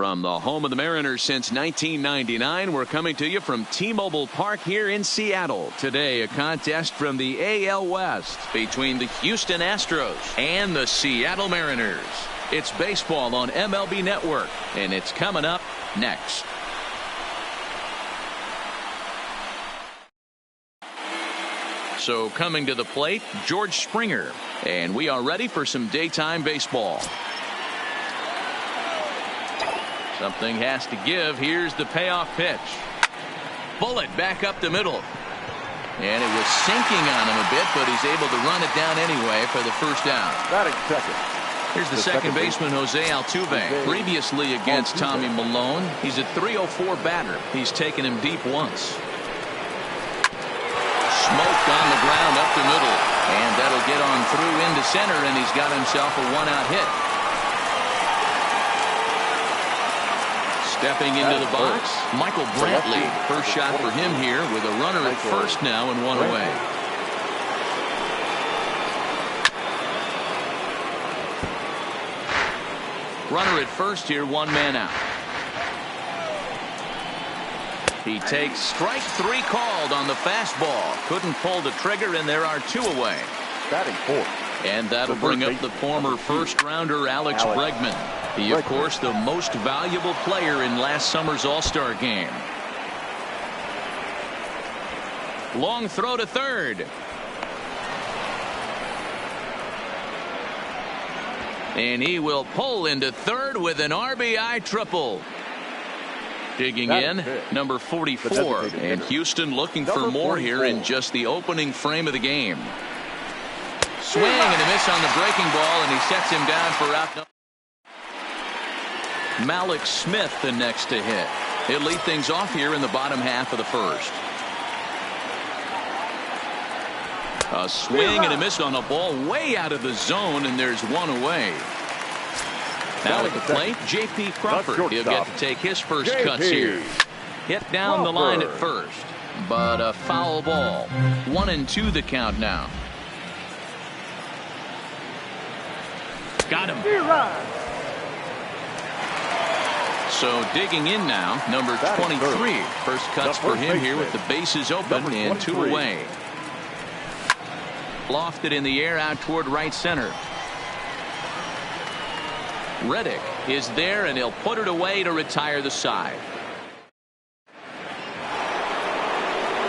From the home of the Mariners since 1999, we're coming to you from T-Mobile Park here in Seattle. Today, a contest from the AL West between the Houston Astros and the Seattle Mariners. It's baseball on MLB Network, and it's coming up next. So coming to the plate, George Springer, and we are ready for some daytime baseball. Something has to give. Here's the payoff pitch. Bullet back up the middle. And it was sinking on him a bit, but he's able to run it down anyway for the first down. Batting second. Here's the second baseman, Jose Altuve. Previously against Tommy Milone, he's a .304 batter. He's taken him deep once. Smoked on the ground up the middle. And that'll get on through into center, and he's got himself a one-out hit. Stepping into the box, Michael Brantley. First shot for him here with a runner at first now and one away. Runner at first here, one man out. He takes strike three called on the fastball. Couldn't pull the trigger, and there are two away. Batting fourth. And that'll bring up the former first-rounder Alex Bregman. He, of course, the most valuable player in last summer's All-Star game. Long throw to third. And he will pull into third with an RBI triple. Digging in, number 44. And Houston looking for more here in just the opening frame of the game. Swing and a miss on the breaking ball, and he sets him down for out. Malik Smith the next to hit. He'll lead things off here in the bottom half of the first. A swing and a miss on a ball way out of the zone, and there's one away. Now at the plate, J.P. Crawford. He'll get to take his first cuts here. Hit down the line at first, but a foul ball. 1-2 the count now. Got him. So digging in now, number 23. First cuts for him here with the bases open and two away. Lofted in the air out toward right center. Reddick is there, and he'll put it away to retire the side.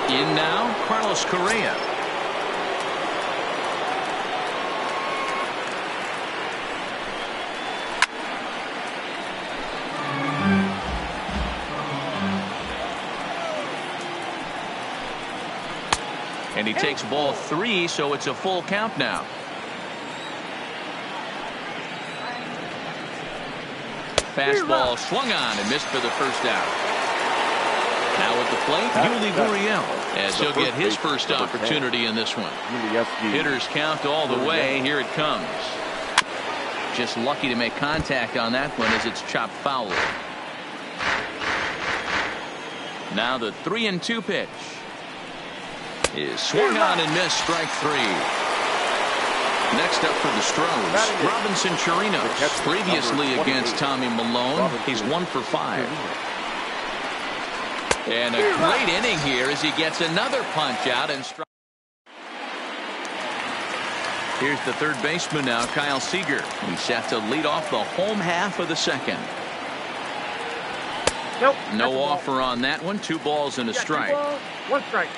In now, Carlos Correa. And he takes ball three, so it's a full count now. Fastball swung on and missed for the first out. Now at the plate, Yuli Gurriel, as he'll get his first opportunity in this one. Hitters count all the way. Here it comes. Just lucky to make contact on that one as it's chopped foul. Now the 3-2 pitch is swung on and missed, strike three. Next up for the Stros, Robinson Chirinos. Previously against Tommy Milone, he's 1 for 5. And a great inning here as he gets another punch out and strike. Here's the third baseman now, Kyle Seager. He's set to lead off the home half of the second. No offer on that one. 2 balls and a strike. 2 balls, 1 strike.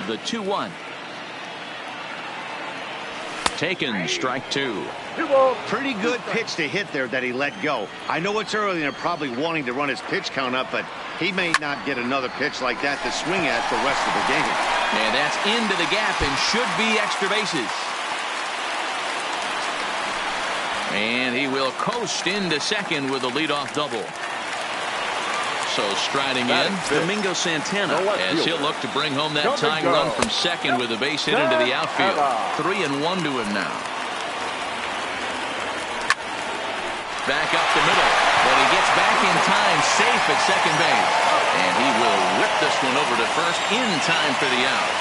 The 2-1. Taken, strike 2. Pretty good pitch to hit there that he let go. I know it's early and they're probably wanting to run his pitch count up, but he may not get another pitch like that to swing at the rest of the game. And that's into the gap and should be extra bases. And he will coast into second with a leadoff double. So striding in, Domingo Santana, as he'll look to bring home that tying run from second with a base hit into the outfield. 3-1 to him now. Back up the middle, but he gets back in time, safe at second base. And he will whip this one over to first in time for the out.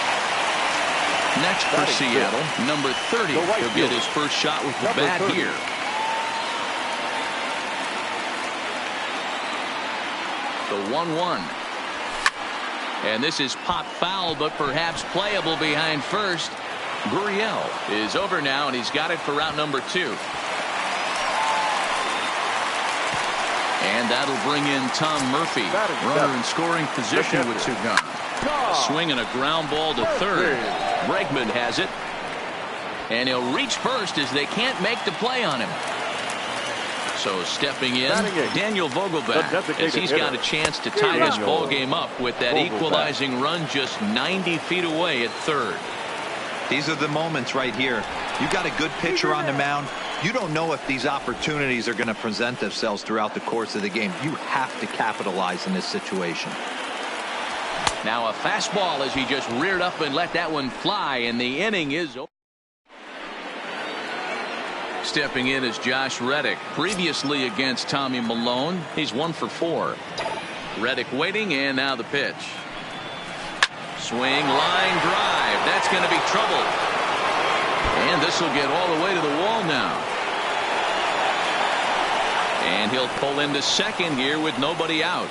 Next for Seattle, number 30. He'll get his first shot with the bat here. The 1-1. And this is pop foul, but perhaps playable behind first. Gurriel is over now, and he's got it for route number 2. And that'll bring in Tom Murphy. Runner in scoring position with 2 gone. A swing and a ground ball to third. Bregman has it. And he'll reach first as they can't make the play on him. So stepping in, Daniel Vogelback, as he's got a chance to tie this ball game up with that equalizing run just 90 feet away at third. These are the moments right here. You got a good pitcher on the mound. You don't know if these opportunities are going to present themselves throughout the course of the game. You have to capitalize in this situation. Now a fastball as he just reared up and let that one fly, and the inning is over. Stepping in is Josh Reddick. Previously against Tommy Malone, he's 1 for 4. Reddick waiting, and now the pitch. Swing, line drive. That's going to be trouble. And this will get all the way to the wall now. And he'll pull into second here with nobody out.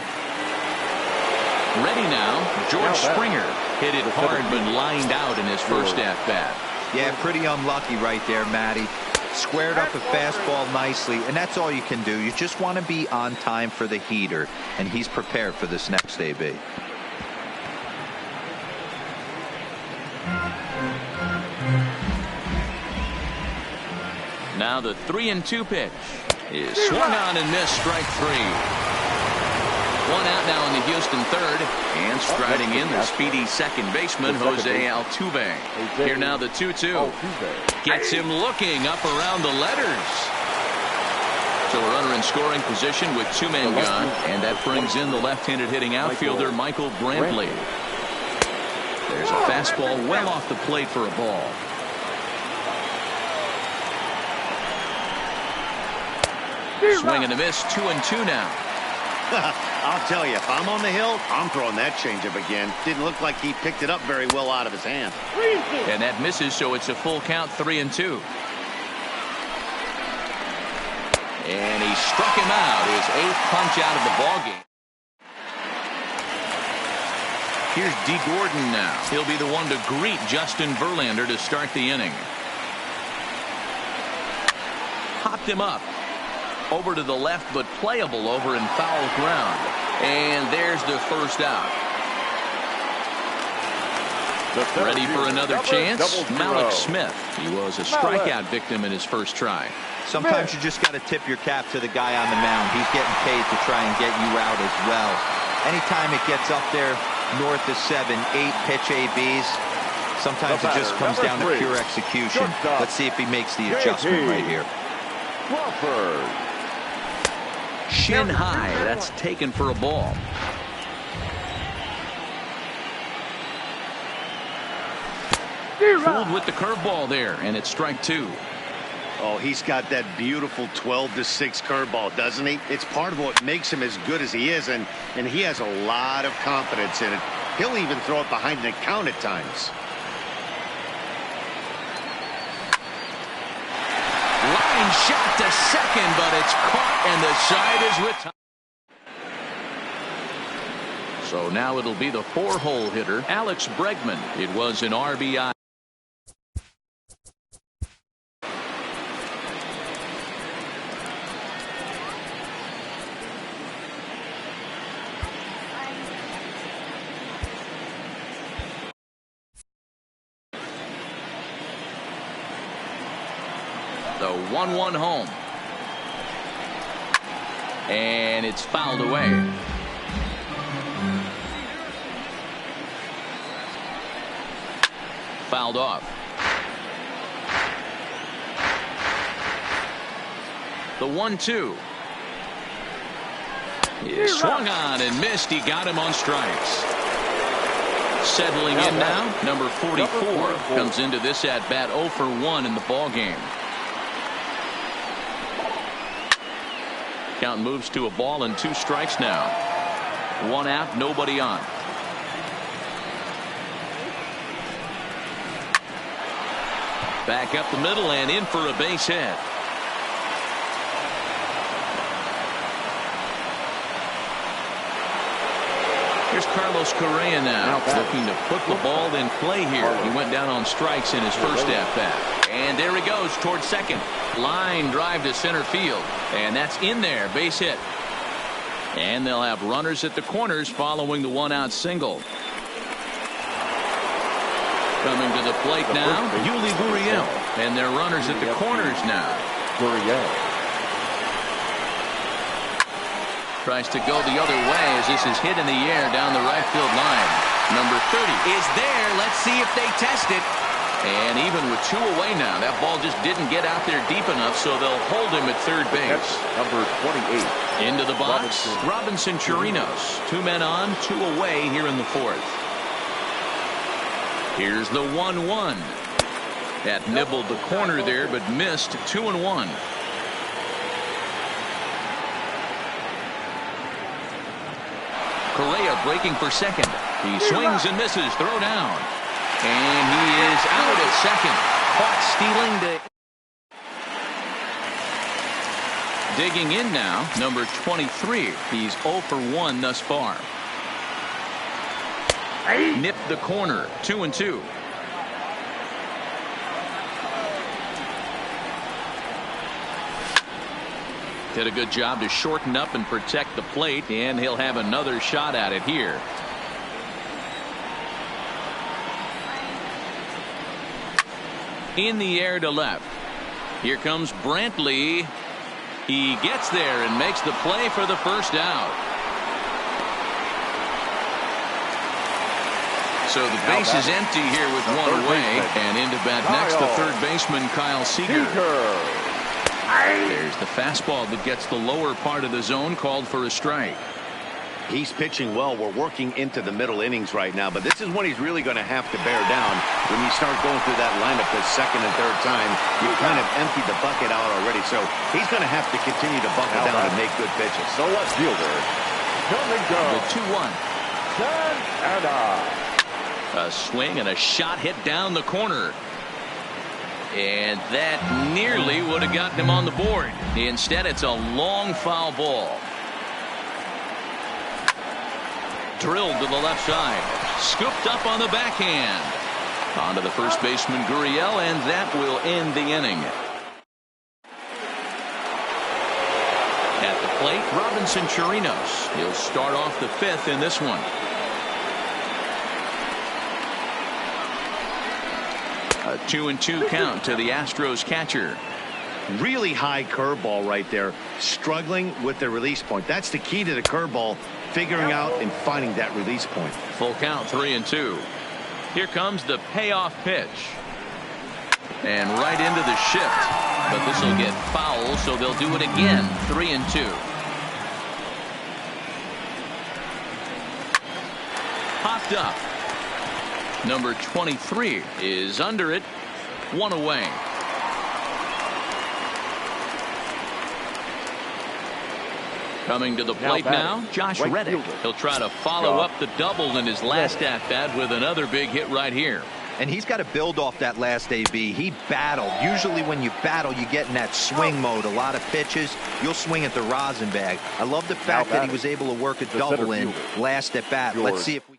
Ready now, George Springer. Hit it hard but lined out in his first at-bat. Yeah, pretty unlucky right there, Matty. Squared up a fastball nicely, and that's all you can do. You just want to be on time for the heater, and he's prepared for this next AB. Now the 3-2 pitch is swung on and missed, strike 3. 1 out now in the Houston third, and striding in the speedy second baseman Jose Altuve. Here now the 2-2. Gets him looking up around the letters. So a runner in scoring position with 2 men gone, and that brings in the left-handed hitting outfielder Michael Brantley. There's a fastball well off the plate for a ball. Swing and a miss, 2-2 now. I'll tell you, if I'm on the hill, I'm throwing that changeup again. Didn't look like he picked it up very well out of his hand. And that misses, so it's a full count, 3-2. And he struck him out, his 8th punch out of the ballgame. Here's D. Gordon now. He'll be the one to greet Justin Verlander to start the inning. Hopped him up. Over to the left, but playable over in foul ground. And there's the first out. Ready for another chance? Malik Smith. He was a strikeout victim in his first try. Sometimes you just got to tip your cap to the guy on the mound. He's getting paid to try and get you out as well. Anytime it gets up there north of 7, 8 pitch ABs, sometimes it just comes down to pure execution. Let's see if he makes the adjustment right here. Shin high. That's taken for a ball. Fooled with the curveball there, and it's strike 2. Oh, he's got that beautiful 12-6 curveball, doesn't he? It's part of what makes him as good as he is, and he has a lot of confidence in it. He'll even throw it behind the count at times. Line shot to second, but it's caught, and the side is retired. So now it'll be the 4-hole hitter, Alex Bregman. It was an RBI. The 1-1 home. And it's fouled away. Fouled off. The 1-2. He swung on and missed. He got him on strikes. Settling in now, number 44 comes into this at bat 0 for 1 in the ball game. Count moves to a ball and 2 strikes now. 1 out, nobody on. Back up the middle and in for a base hit. Here's Carlos Correa now looking to put the ball in play here. He went down on strikes in his first at bat. And there he goes towards second. Line drive to center field. And that's in there. Base hit. And they'll have runners at the corners following the 1-out single. Coming to the plate now, Yuli Gurriel. And they're runners at the corners now. Gurriel tries to go the other way as this is hit in the air down the right field line. Number 30 is there. Let's see if they test it. And even with 2 away now, that ball just didn't get out there deep enough, so they'll hold him at third base. That's number 28. Into the box, Robinson Chirinos. 2 men on, 2 away here in the 4th. Here's the 1-1. That nibbled the corner there, but missed. 2-1. Correa breaking for second. He swings and misses. Throw down. And he is out at second. Caught stealing. Digging in now, number 23. He's 0 for 1 thus far. Nipped the corner. 2-2. Did a good job to shorten up and protect the plate, and he'll have another shot at it here. In the air to left. Here comes Brantley. He gets there and makes the play for the first out. So the base is empty here with 1 away, and into bat next to third baseman Kyle Seager. There's the fastball that gets the lower part of the zone, called for a strike. He's pitching well. We're working into the middle innings right now, but this is when he's really going to have to bear down. When you start going through that lineup the second and third time, you've kind of emptied the bucket out already. So he's going to have to continue to buckle down and make good pitches. So let's fielder. The 2-1. Santana. A swing and a shot hit down the corner. And that nearly would have gotten him on the board. Instead, it's a long foul ball. Drilled to the left side. Scooped up on the backhand. Onto the first baseman Gurriel, and that will end the inning. At the plate, Robinson Chirinos. He'll start off the 5th in this one. A 2-2 count to the Astros catcher. Really high curveball right there. Struggling with the release point. That's the key to the curveball. Figuring out and finding that release point. Full count, 3-2. Here comes the payoff pitch. And right into the shift. But this will get foul, so they'll do it again. 3-2. Popped up. Number 23 is under it. 1 away. Coming to the plate now, Josh Reddick. He'll try to follow up the double in his last at-bat with another big hit right here. And he's got to build off that last AB. He battled. Usually when you battle, you get in that swing mode. A lot of pitches, you'll swing at the rosin bag. I love the fact that he was able to work a double in last at bat. Let's see if we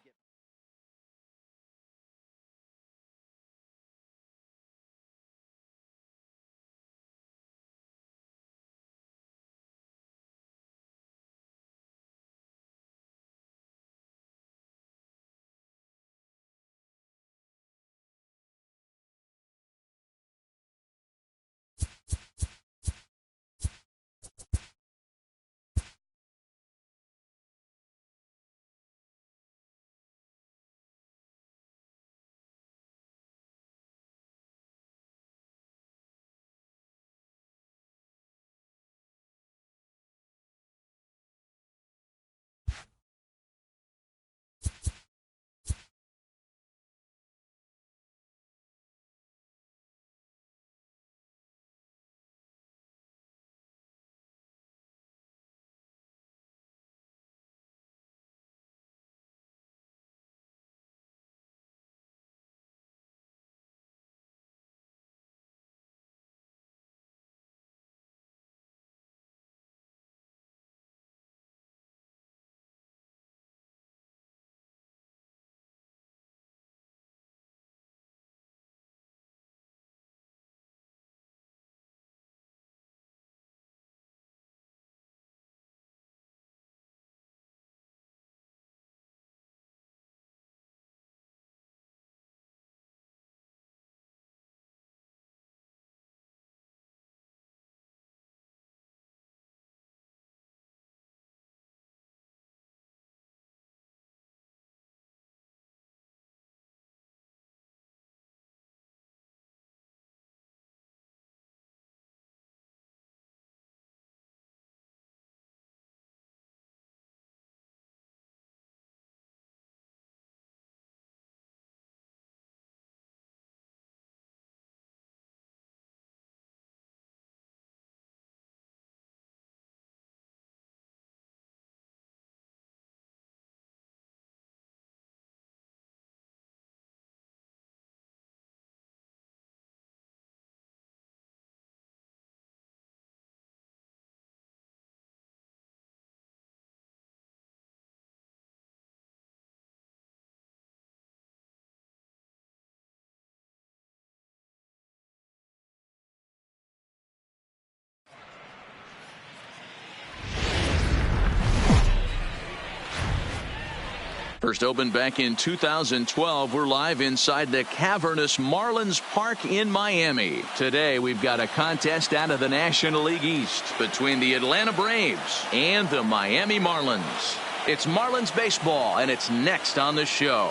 First opened back in 2012. We're live inside the cavernous Marlins Park in Miami. Today we've got a contest out of the National League East between the Atlanta Braves and the Miami Marlins. It's Marlins baseball, and it's next on the show.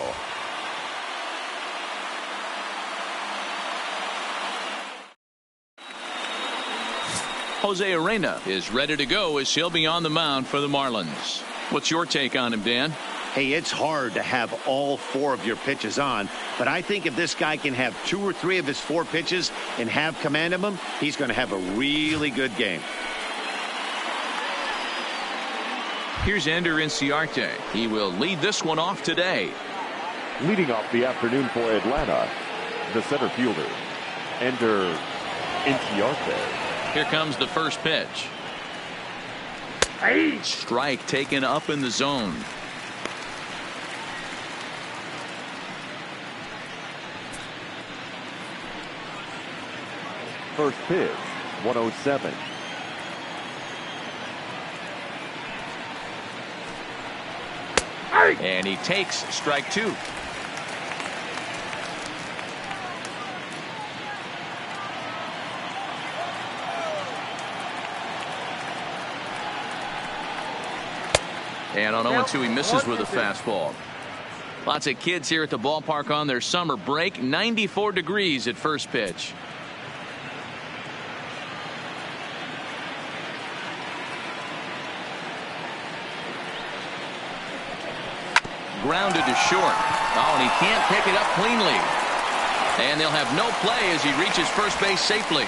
Jose Arena is ready to go as he'll be on the mound for the Marlins. What's your take on him, Dan? Hey, it's hard to have all 4 of your pitches on, but I think if this guy can have 2 or 3 of his 4 pitches and have command of them, he's going to have a really good game. Here's Ender Inciarte. He will lead this one off today. Leading off the afternoon for Atlanta, the center fielder, Ender Inciarte. Here comes the first pitch. Strike taken up in the zone. First pitch, 107. And he takes strike 2. And on 0-2, he misses with a fastball. Lots of kids here at the ballpark on their summer break. 94 degrees at first pitch. Grounded to short. Oh, and he can't pick it up cleanly. And they'll have no play as he reaches first base safely.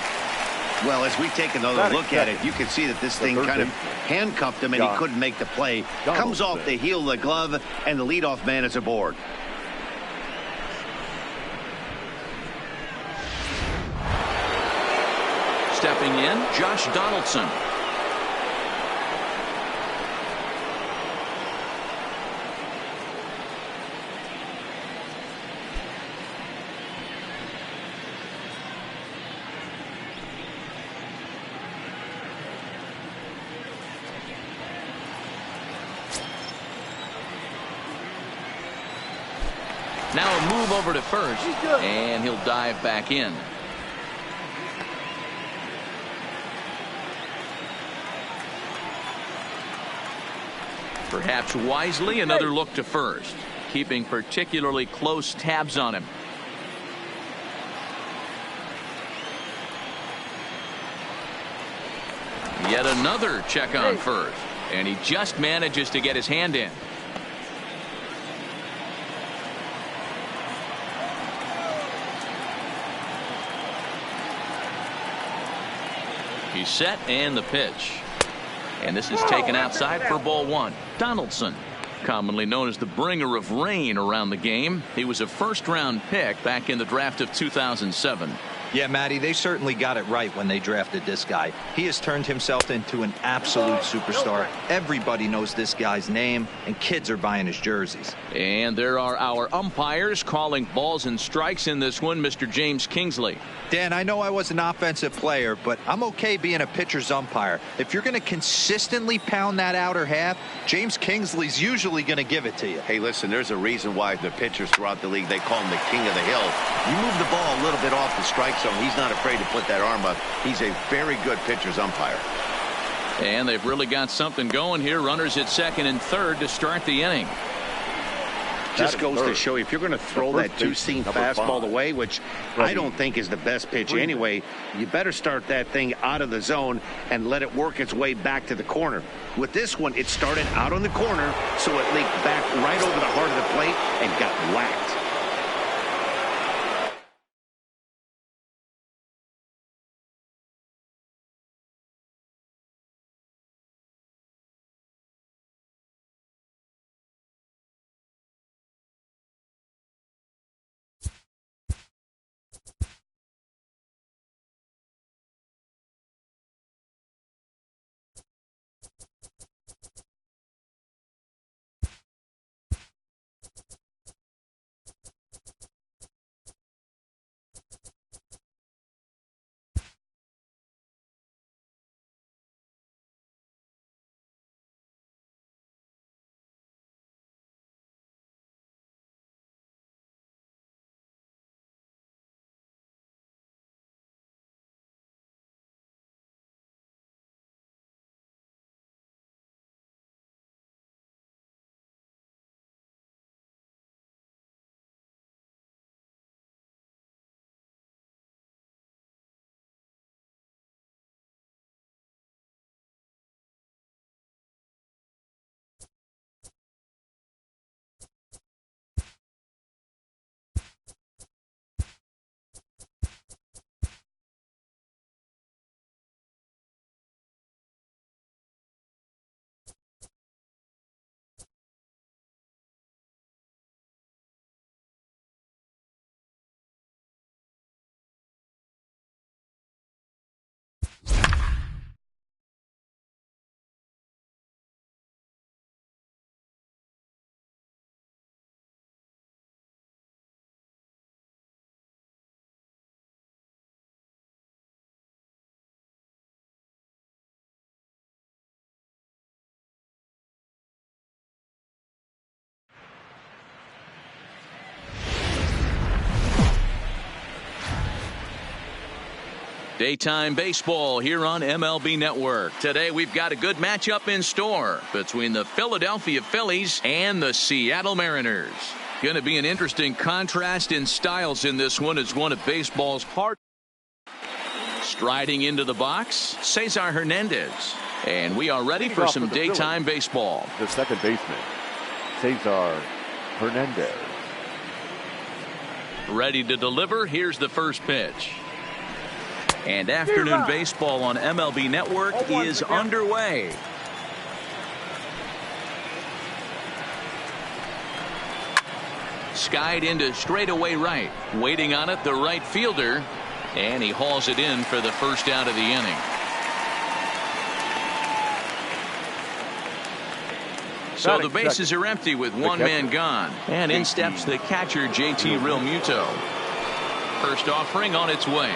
Well, as we take another look at it, you can see that this thing kind of handcuffed him and he couldn't make the play. Comes off the heel of the glove, and the leadoff man is aboard. Stepping in, Josh Donaldson. Now a move over to first, and he'll dive back in. Perhaps wisely, another look to first, keeping particularly close tabs on him. Yet another check on first, and he just manages to get his hand in. He's set, and the pitch. And this is taken outside for ball 1. Donaldson, commonly known as the bringer of rain around the game. He was a first-round pick back in the draft of 2007. Yeah, Matty, they certainly got it right when they drafted this guy. He has turned himself into an absolute superstar. Everybody knows this guy's name, and kids are buying his jerseys. And there are our umpires calling balls and strikes in this one, Mr. James Kingsley. Dan, I know I was an offensive player, but I'm okay being a pitcher's umpire. If you're going to consistently pound that outer half, James Kingsley's usually going to give it to you. Hey, listen, there's a reason why the pitchers throughout the league, they call him the king of the hill. You move the ball a little bit off the strike zone, he's not afraid to put that arm up. He's a very good pitcher's umpire. And they've really got something going here. Runners at second and third to start the inning. Just goes to show you, if you're going to throw that two-seam fastball away, which I don't think is the best pitch anyway, you better start that thing out of the zone and let it work its way back to the corner. With this one, it started out on the corner, so it leaked back right over the heart of the plate and got whacked. Daytime baseball here on MLB Network. Today we've got a good matchup in store between the Philadelphia Phillies and the Seattle Mariners. Going to be an interesting contrast in styles in this one. It's one of baseball's heart. Striding into the box, Cesar Hernandez. And we are ready for some daytime baseball. The second baseman, Cesar Hernandez. Ready to deliver. Here's the first pitch. And afternoon baseball on MLB Network is underway. Skied into straightaway right. Waiting on it, the right fielder. And he hauls it in for the first out of the inning. So the bases are empty with one man gone. And in steps the catcher, JT Realmuto. First offering on its way.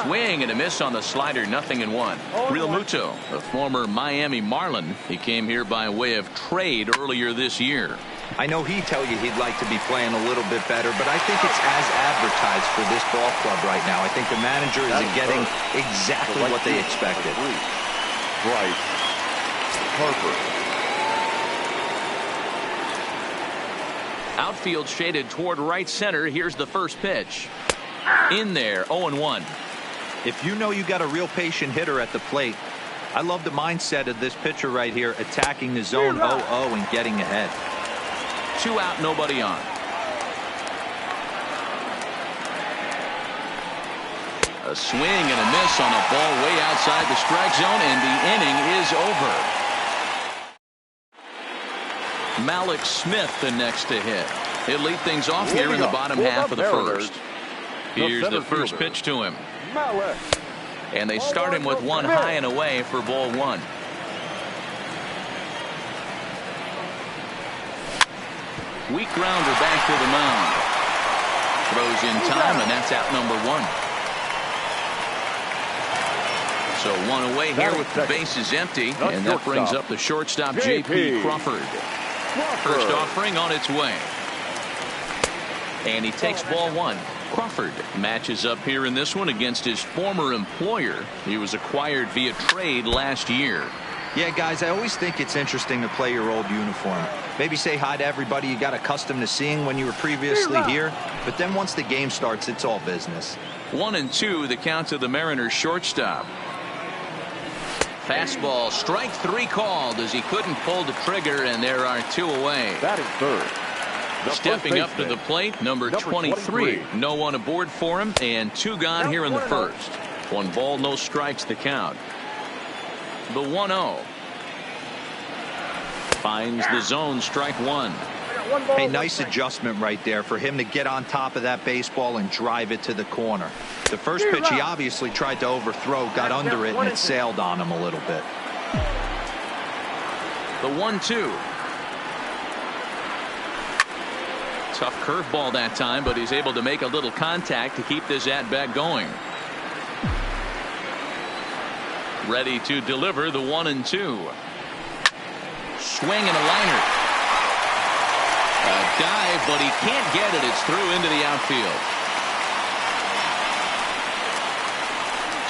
Swing and a miss on the slider, 0-1. Realmuto, a former Miami Marlin. He came here by way of trade earlier this year. I know he'd tell you he'd like to be playing a little bit better, but I think it's as advertised for this ball club right now. I think the manager is getting exactly what they expected. Bryce Harper. Outfield shaded toward right center. Here's the first pitch. In there, 0-1. If you know you got a real patient hitter at the plate, I love the mindset of this pitcher right here, attacking the zone 0-0 and getting ahead. 2 out, nobody on. A swing and a miss on a ball way outside the strike zone, and the inning is over. Malik Smith the next to hit. He'll lead things off here in the bottom half of the first. Here's the first pitch to him. And they start him with one high and away for ball one. Weak grounder back to the mound. Throws in time, and that's out number 1. So one away here with the bases empty, and that brings up the shortstop, J.P. Crawford. First offering on its way. And he takes ball 1. Crawford matches up here in this one against his former employer. He was acquired via trade last year. Yeah, guys, I always think it's interesting to play your old uniform. Maybe say hi to everybody you got accustomed to seeing when you were previously here. But then once the game starts, it's all business. 1-2, the count to the Mariners shortstop. Fastball, strike 3 called as he couldn't pull the trigger, and there are 2 away. That is third. Stepping up to the plate, number 23. No one aboard for him, and 2 gone here in the first. 1 ball, no strikes the count. The 1-0. Finds the zone, strike 1. Hey, nice adjustment right there for him to get on top of that baseball and drive it to the corner. The first pitch he obviously tried to overthrow, got under it, and it sailed on him a little bit. The 1-2. Tough curveball that time, but he's able to make a little contact to keep this at-bat going. Ready to deliver the 1-2. Swing and a liner. A dive, but he can't get it. It's through into the outfield.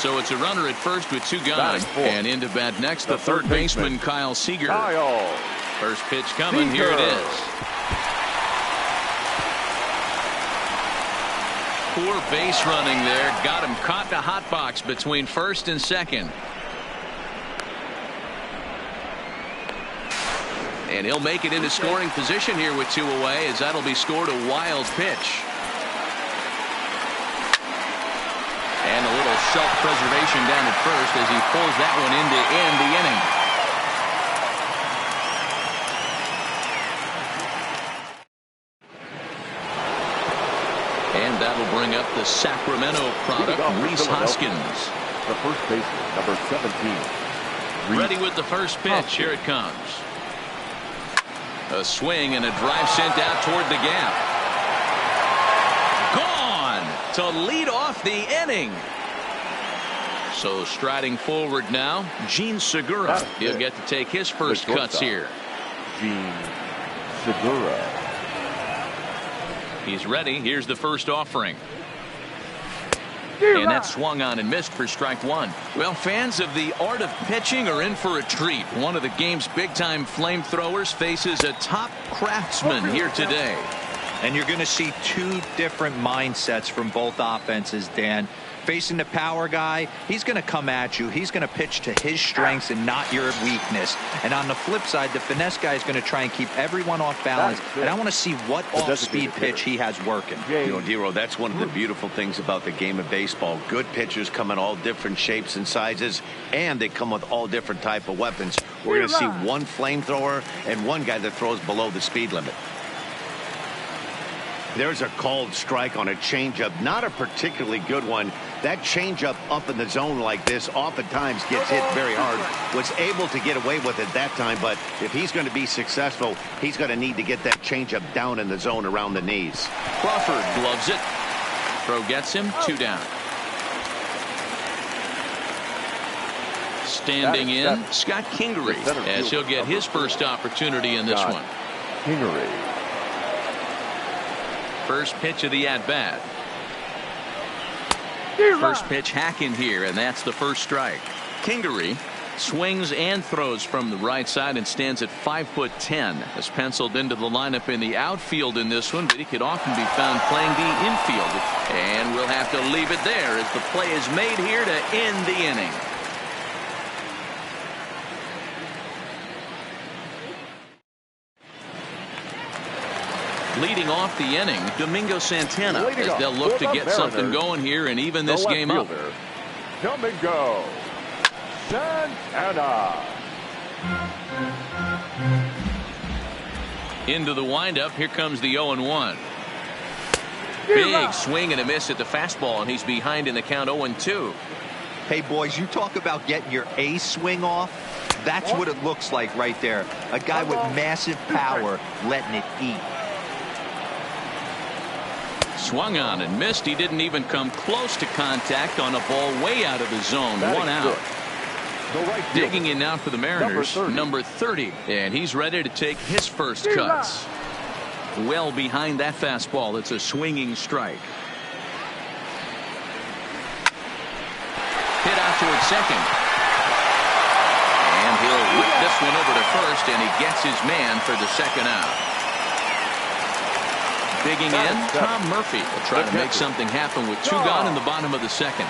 So it's a runner at first with 2 gone. And into bat next, the third baseman, Kyle Seager. First pitch coming. Here it is. Poor base running there. Got him caught in a hot box between first and second. And he'll make it into scoring position here with 2 away, as that'll be scored a wild pitch. And a little self-preservation down at first as he pulls that one in to end the inning. And that'll bring up the Sacramento product, Rhys Hoskins. The first baseman, number 17. Ready with the first pitch. Here it comes. A swing and a drive sent out toward the gap. Gone to lead off the inning. So striding forward now, Gene Segura. He'll get to take his first cuts here. Gene Segura. He's ready. Here's the first offering. And that swung on and missed for strike one. Well, fans of the art of pitching are in for a treat. One of the game's big-time flamethrowers faces a top craftsman here today. And you're going to see two different mindsets from both offenses, Dan. Facing the power guy, he's going to come at you. He's going to pitch to his strengths and not your weakness. And on the flip side, the finesse guy is going to try and keep everyone off balance. And I want to see what off-speed pitch he has working. You know, Dero, that's one of the beautiful things about the game of baseball. Good pitchers come in all different shapes and sizes, and they come with all different type of weapons. We're going to see one flamethrower and one guy that throws below the speed limit. There's a called strike on a changeup, not a particularly good one. That changeup up in the zone like this oftentimes gets hit very hard. Was able to get away with it that time, but if he's going to be successful, he's going to need to get that changeup down in the zone around the knees. Crawford gloves it. Throw gets him, 2 down. Standing in, Scott Kingery, as he'll get his first opportunity in this one. Kingery. First pitch of the at-bat. First pitch hack in here, and that's the first strike. Kingery swings and throws from the right side and stands at 5'10". Is penciled into the lineup in the outfield in this one, but he could often be found playing the infield. And we'll have to leave it there as the play is made here to end the inning. Leading off the inning, Domingo Santana, as they'll look to get something going here and even this game up. Domingo Santana. Into the windup, here comes the 0-1. Big swing and a miss at the fastball, and he's behind in the count 0-2. Hey, boys, you talk about getting your A swing off. That's what it looks like right there. A guy with massive power letting it eat. Swung on and missed. He didn't even come close to contact on a ball way out of the zone. 1 out. Digging in now for the Mariners, number 30, and he's ready to take his first cuts. Well behind that fastball. It's a swinging strike. Hit out towards second. And he'll whip this one over to first, and he gets his man for the second out. Digging in, Tom Murphy will try to make something happen with 2 gone in the bottom of the second.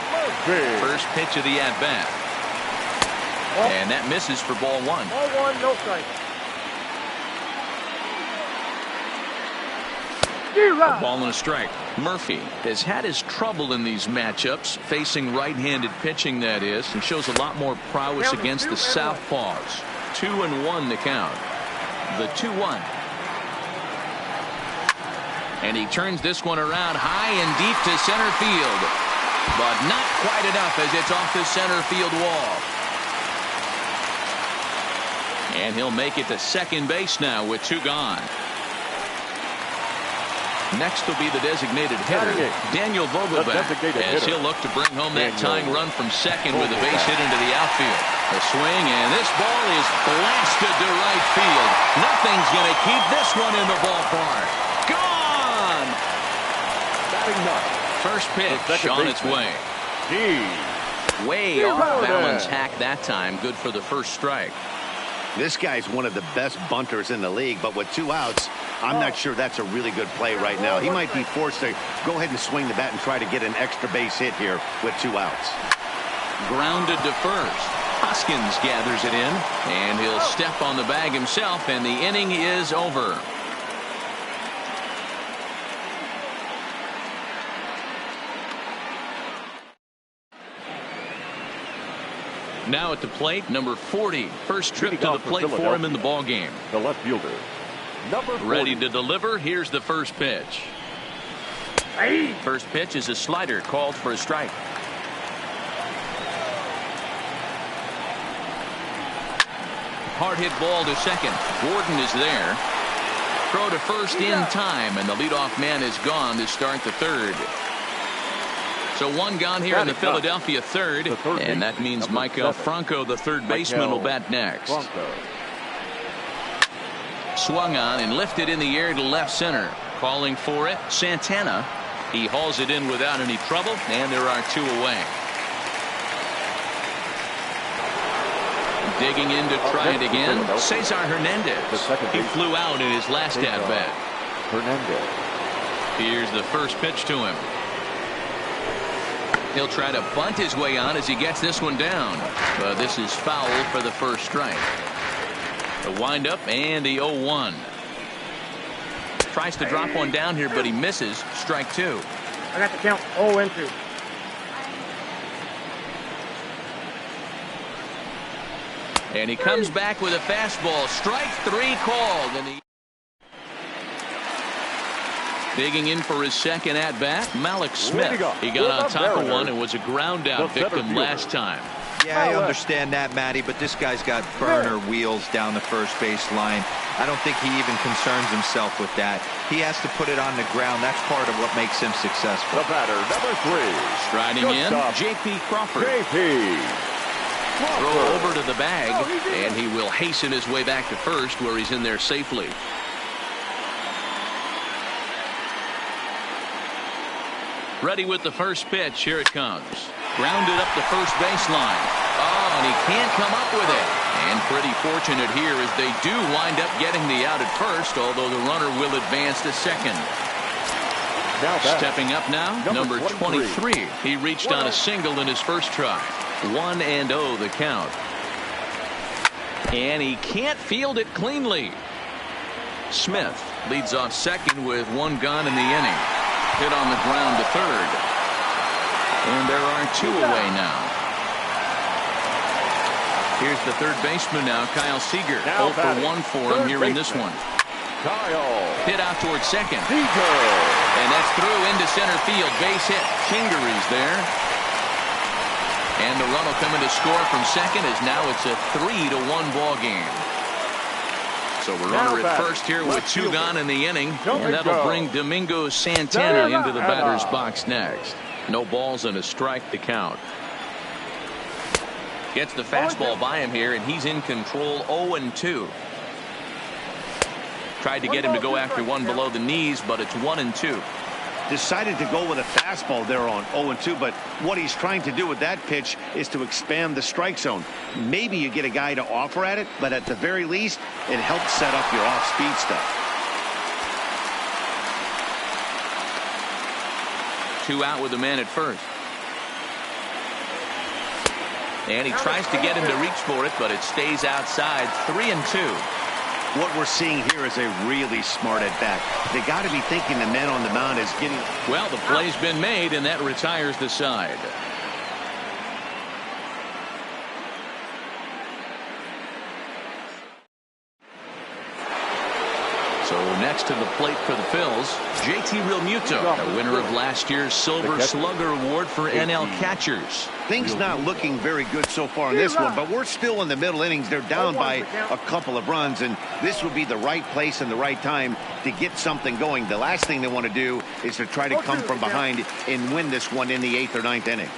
First pitch of the at-bat. And that misses for ball 1. Ball 1, no strike. A ball and a strike. Murphy has had his trouble in these matchups, facing right-handed pitching, that is, and shows a lot more prowess against the southpaws. 2-1 to count. The 2-1. And he turns this one around high and deep to center field. But not quite enough as it's off the center field wall. And he'll make it to second base now with 2 gone. Next will be the designated hitter, Daniel Vogelbach, as he'll look to bring home that tying run from second with a base hit into the outfield. A swing, and this ball is blasted to right field. Nothing's going to keep this one in the ballpark. Gone! First pitch on its way. Way off balance hack that time. Good for the first strike. This guy's one of the best bunters in the league, but with 2 outs, I'm not sure that's a really good play right now. He might be forced to go ahead and swing the bat and try to get an extra base hit here with 2 outs. Grounded to first. Hoskins gathers it in, and he'll step on the bag himself, and the inning is over. Now at the plate, number 40. First trip to the plate for him in the ball game. The left fielder, number 40. Ready to deliver. Here's the first pitch. First pitch is a slider called for a strike. Hard hit ball to second. Gordon is there. Throw to first in time, and the leadoff man is gone to start the third. So 1 gone here in the Philadelphia third, and that means Michael Franco, the third baseman, will bat next. Swung on and lifted in the air to left center. Calling for it, Santana. He hauls it in without any trouble, and there are 2 away. Digging in to try it again, Cesar Hernandez. He flew out in his last at-bat. Hernandez. Here's the first pitch to him. He'll try to bunt his way on as he gets this one down. But this is foul for the first strike. The windup and the 0-1. Tries to drop one down here, but he misses. Strike 2. I got the count 0-2. And he comes back with a fastball. Strike 3 called. And he digging in for his second at bat, Malik Smith. He got on top of one and was a ground out victim last time. Yeah, I understand that, Matty, but this guy's got burner wheels down the first base line. I don't think he even concerns himself with that. He has to put it on the ground. That's part of what makes him successful. The batter, number 3. Striding in, J.P. Crawford. Throw over to the bag, and he will hasten his way back to first, where he's in there safely. Ready with the first pitch. Here it comes. Grounded up the first baseline. Oh, and he can't come up with it. And pretty fortunate here as they do wind up getting the out at first, although the runner will advance to second. Stepping up now, number 23. He reached on a single in his first try. 1-0 the count. And he can't field it cleanly. Smith leads off second with 1 gone in the inning. Hit on the ground to third. And there are 2 away now. Here's the third baseman now, Kyle Seager. 0 for 1 for him here in this one. Hit out towards second. And that's through into center field. Base hit. Kingery's there. And the run will come in to score from second as now it's a 3-1 ball game. So we're runner at first here with 2 gone in the inning. And that'll bring Domingo Santana into the batter's box next. No balls and a strike to count. Gets the fastball by him here, and he's in control. 0-2. Tried to get him to go after one below the knees, but it's 1-2. Decided to go with a fastball there on 0-2, but what he's trying to do with that pitch is to expand the strike zone. Maybe you get a guy to offer at it, but at the very least, it helps set up your off-speed stuff. 2 out with the man at first. And he tries to get him to reach for it, but it stays outside. 3-2. What we're seeing here is a really smart at bat. They got to be thinking the man on the mound is getting. Well, the play's been made, and that retires the side. So next to the plate for the Phils, JT Realmuto, the winner of last year's Silver Slugger Award for NL catchers. Things not looking very good so far in this one, but we're still in the middle innings. They're down by a couple of runs, and this would be the right place and the right time to get something going. The last thing they want to do is to try to come from behind and win this one in the 8th or 9th inning.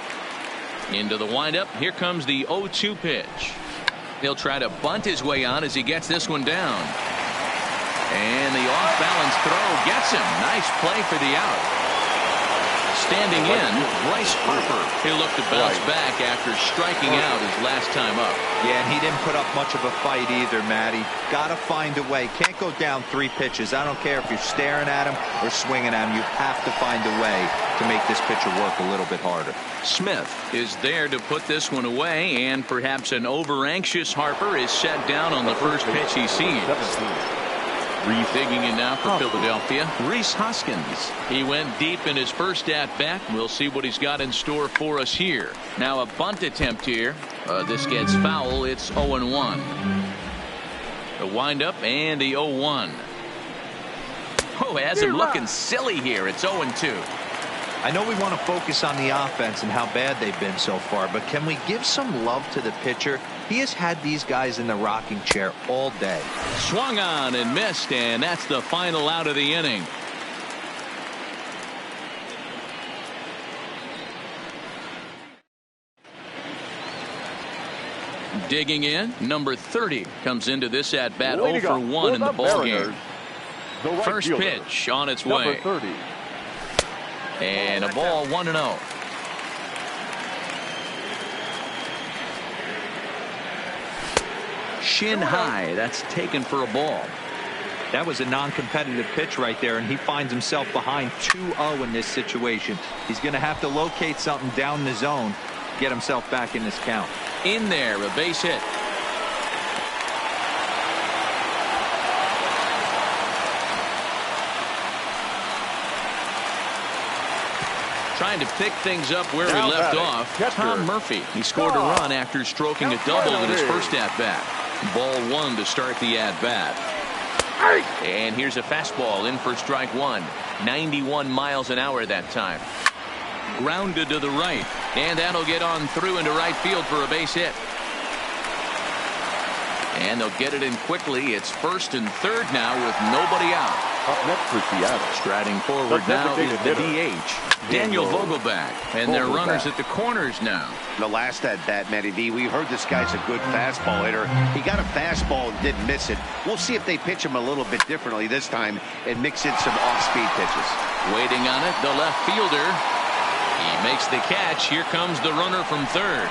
Into the windup. Here comes the 0-2 pitch. He'll try to bunt his way on as he gets this one down. And the off-balance throw gets him. Nice play for the out. Standing in, Bryce Harper. He'll look to bounce back after striking out his last time up. Yeah, and he didn't put up much of a fight either, Matty. Got to find a way. Can't go down 3 pitches. I don't care if you're staring at him or swinging at him. You have to find a way to make this pitcher work a little bit harder. Smith is there to put this one away, and perhaps an over-anxious Harper is set down on the first pitch he sees. Digging in now for Philadelphia, Rhys Hoskins. He went deep in his first at-bat. We'll see what he's got in store for us here. Now a bunt attempt here. This gets foul. It's 0-1. The windup and the 0-1. Oh, has him looking silly here. It's 0-2. I know we want to focus on the offense and how bad they've been so far, but can we give some love to the pitcher? He has had these guys in the rocking chair all day. Swung on and missed, and that's the final out of the inning. Digging in, number 30 comes into this at bat. 0 for 1 in the ball game. First pitch on its way. And a ball 1-0. Shin high. That's taken for a ball. That was a non-competitive pitch right there, and he finds himself behind 2-0 in this situation. He's going to have to locate something down the zone, get himself back in this count. In there, a base hit. Trying to pick things up where he left off. Tom Murphy. He scored a run after stroking a double in his first at-bat. Ball 1 to start the at-bat. And here's a fastball in for strike 1. 91 miles an hour that time. Grounded to the right. And that'll get on through into right field for a base hit. And they'll get it in quickly. It's first and third now with nobody out. Up next for Seattle. Striding forward now is the DH, Daniel Vogelback. And their runners at the corners now. The last at-bat, Matty V, we heard this guy's a good fastball hitter. He got a fastball and didn't miss it. We'll see if they pitch him a little bit differently this time and mix in some off-speed pitches. Waiting on it, the left fielder. He makes the catch. Here comes the runner from third.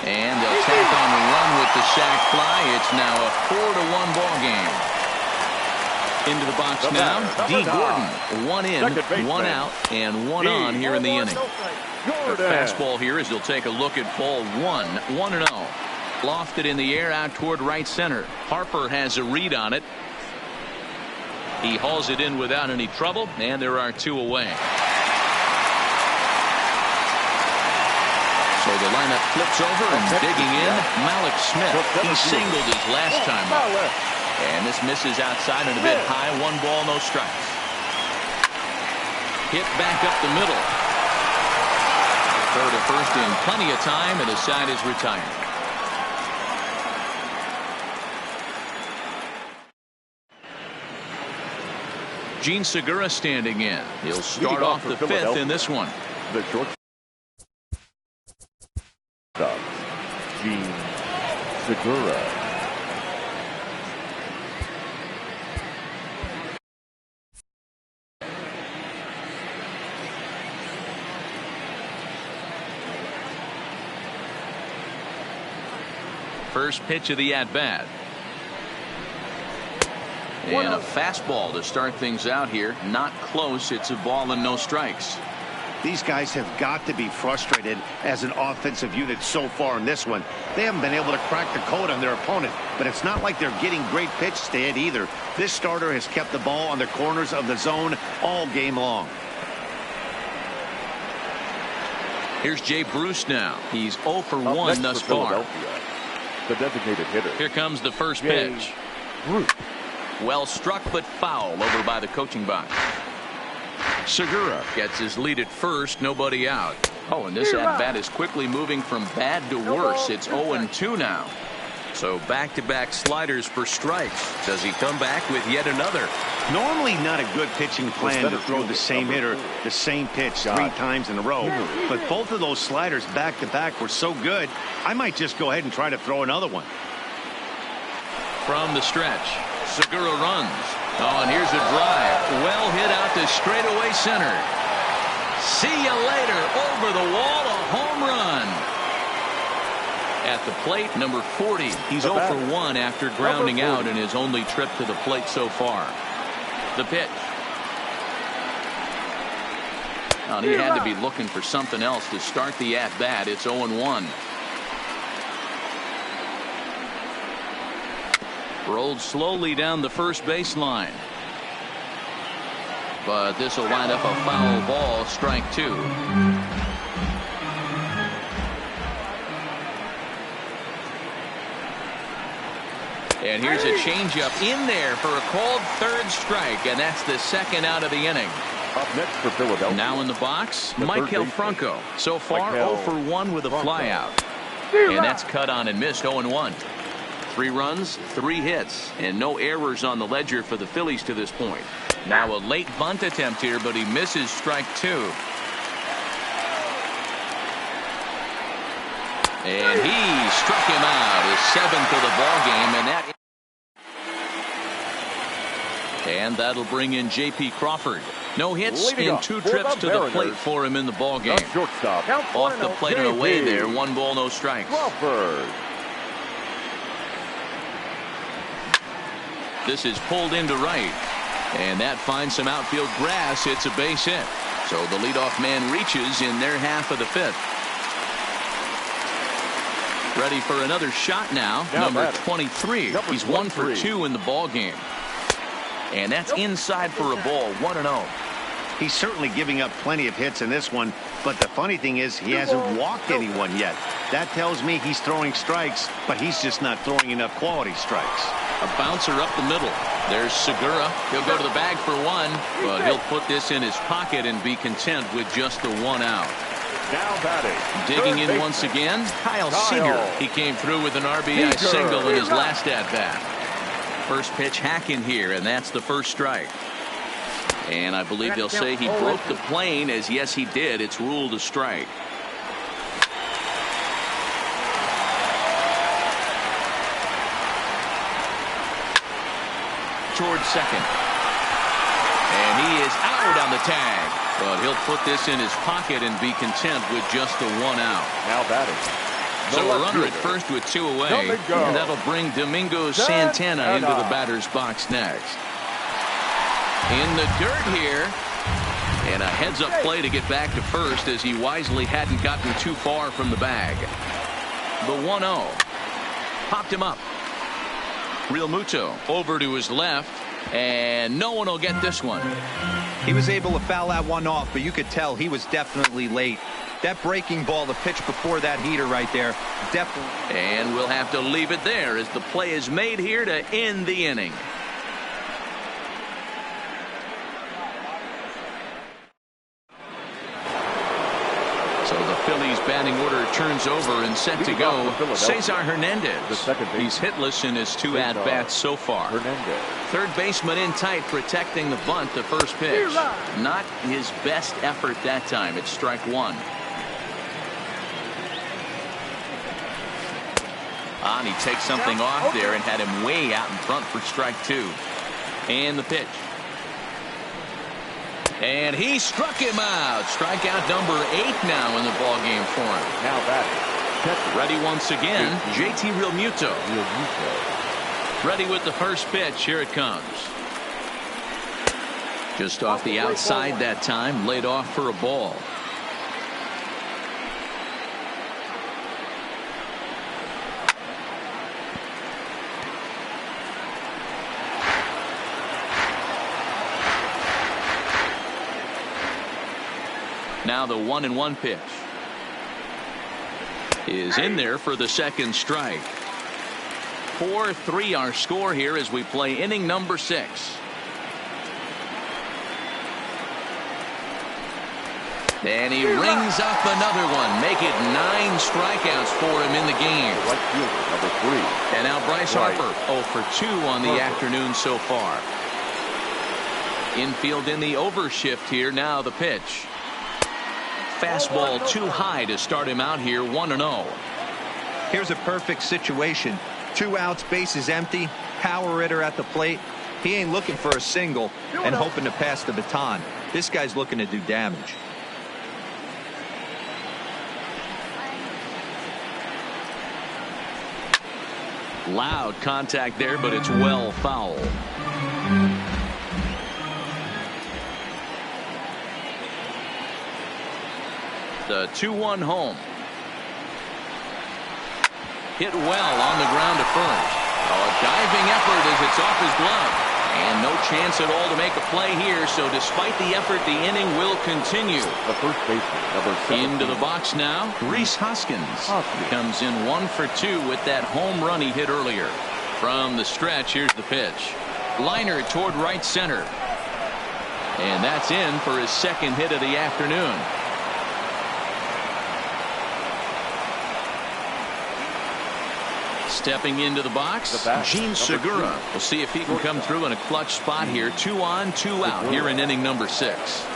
And they'll tack on the run with the sac fly. It's now a 4-1 ball game. Into the box now, D. Gordon. 1 in, 1 out, and 1 on here in the inning. The fastball here as they'll take a look at ball 1, 1-0. Lofted in the air out toward right center. Harper has a read on it. He hauls it in without any trouble, and there are 2 away. So the lineup flips over and digging in, Malik Smith. He singled his last time up. And this misses outside and a bit high. 1 ball, no strikes. Hit back up the middle. Throw to first in plenty of time, and his side is retired. Gene Segura standing in. He'll start off the 5th in this one. The shortstop, Gene Segura. First pitch of the at-bat. And a fastball to start things out here. Not close. It's a ball and no strikes. These guys have got to be frustrated as an offensive unit so far in this one. They haven't been able to crack the code on their opponent, but it's not like they're getting great pitches to hit either. This starter has kept the ball on the corners of the zone all game long. Here's Jay Bruce now. He's 0 for 1 thus far. The designated hitter. Here comes the first pitch. Well struck but foul over by the coaching box. Segura gets his lead at first. Nobody out. Oh, and this at-bat is quickly moving from bad to worse. It's 0-2 now. So back-to-back sliders for strikes. Does he come back with yet another? Normally not a good pitching plan to throw the same hitter the same pitch 3 times in a row. But both of those sliders back-to-back were so good, I might just go ahead and try to throw another one. From the stretch, Segura runs. Oh, and here's a drive. Well hit out to straightaway center. See you later. Over the wall, a home run. At the plate, number 40. He's 0 for 1 after grounding out in his only trip to the plate so far. The pitch. Oh, and he had to be looking for something else to start the at-bat. It's 0-1. Rolled slowly down the first baseline. But this will wind up a foul ball, strike 2. And here's a changeup in there for a called third strike, and that's the second out of the inning. Up next for Philadelphia. Now in the box, Maikel Franco. So far, 0 for 1 with a flyout. And that's cut on and missed, 0-1. 3 runs, 3 hits, and no errors on the ledger for the Phillies to this point. Now a late bunt attempt here, but he misses strike 2. And he struck him out, his 7th of the ball game, and that'll bring in J.P. Crawford. No hits Leading in up 2 for trips the to the plate Mariners, for him in the ball game. the shortstop, Off the plate and away there. 1 ball, no strikes. Crawford. This is pulled into right. And that finds some outfield grass. It's a base hit. So the leadoff man reaches in their half of the 5th. Ready for another shot now. Number 23. He's 1 for 2 in the ball game. And that's inside for a ball. 1-0. He's certainly giving up plenty of hits in this one, but the funny thing is he hasn't walked anyone yet. That tells me he's throwing strikes, but he's just not throwing enough quality strikes. A bouncer up the middle. There's Segura. He'll go to the bag for 1, but he'll put this in his pocket and be content with just the 1 out. Now batting. Digging in once again, Kyle Seager. He came through with an RBI single in his last at-bat. First pitch hack in here, and that's the first strike. And I believe they'll say he broke the plane, as yes he did. It's ruled a strike. Towards second. And he is out on the tag. But he'll put this in his pocket and be content with just the 1 out. Now batting. So a runner at first with 2 away. And that'll bring Domingo Santana into the batter's box next. In the dirt here. And a heads-up play to get back to first, as he wisely hadn't gotten too far from the bag. The 1-0. Popped him up. Real Muto over to his left. And no one will get this one. He was able to foul that one off, but you could tell he was definitely late. That breaking ball, the pitch before that heater right there, definitely. And we'll have to leave it there as the play is made here to end the inning. So the Phillies batting order turns over and set to go. Cesar Hernandez. He's hitless in his 2 at-bats so far. Third baseman in tight, protecting the bunt. The first pitch. Not his best effort that time. It's strike 1. And he takes something off there and had him way out in front for strike 2. And the pitch. And he struck him out. Strikeout number 8 now in the ball game for him. Now batting. Ready once again, JT Realmuto. Ready with the first pitch. Here it comes. Just off the outside that time. Laid off for a ball. Now the 1-1 pitch is in there for the second strike. 4-3 our score here as we play inning number 6. And he rings up another one. Make it 9 strikeouts for him in the game. Number 3. And now Bryce Harper 0 for 2 on the afternoon so far. Infield in the overshift here. Now the pitch. Fastball too high to start him out here. 1-0. Here's a perfect situation. 2 outs, bases empty, power hitter at the plate. He ain't looking for a single and hoping to pass the baton. This guy's looking to do damage. Loud contact there, but it's well foul. The 2-1 home. Hit well on the ground to first. A diving effort as it's off his glove. And no chance at all to make a play here. So despite the effort, the inning will continue. The first baseman, number 17. Into the box now, Rhys Hoskins. Comes in 1 for 2 with that home run he hit earlier. From the stretch, here's the pitch. Liner toward right center. And that's in for his second hit of the afternoon. Stepping into the box, Gene Segura. We'll see if he can come through in a clutch spot here. 2 on, 2 out here in inning number 6.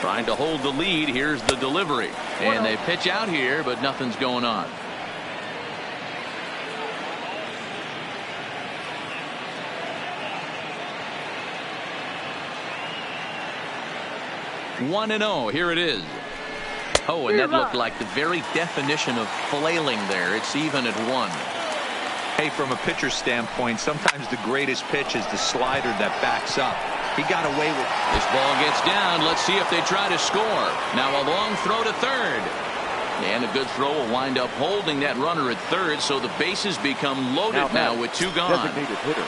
Trying to hold the lead. Here's the delivery. And they pitch out here, but nothing's going on. 1-0. Here it is. Oh, and that looked like the very definition of flailing there. It's even at 1. Hey, from a pitcher's standpoint, sometimes the greatest pitch is the slider that backs up. He got away with it. This ball gets down. Let's see if they try to score. Now a long throw to third. And a good throw will wind up holding that runner at third, so the bases become loaded now with 2 gone. Designated hitter.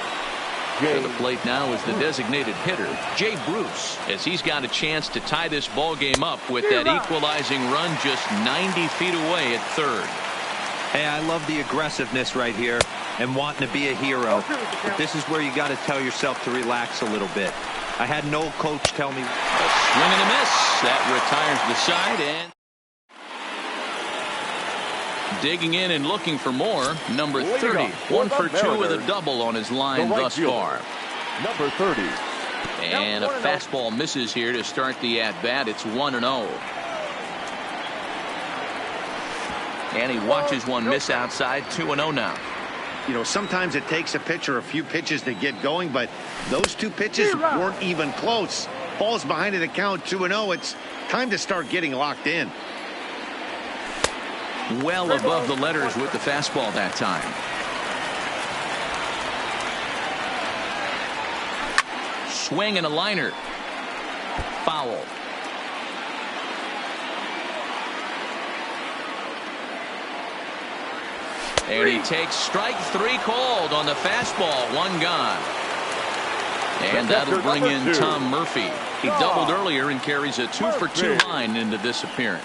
To the plate now is the designated hitter, Jay Bruce, as he's got a chance to tie this ball game up with that equalizing run just 90 feet away at third. Hey, I love the aggressiveness right here and wanting to be a hero. But this is where you got to tell yourself to relax a little bit. I had an old coach tell me. A swing and a miss. That retires the side, and digging in and looking for more. Number 30, 1 for 2 with a double on his line thus far. Number 30. And a fastball misses here to start the at-bat. It's 1-0. And he watches one miss outside. 2-0 now. You know, sometimes it takes a pitcher a few pitches to get going, but those 2 pitches weren't even close. Ball's behind the count, 2-0. It's time to start getting locked in. Well above the letters with the fastball that time. Swing and a liner. Foul. And he takes strike 3 called on the fastball. 1 gone. And that'll bring in Tom Murphy. He doubled earlier and carries a 2 for 2 line into this appearance.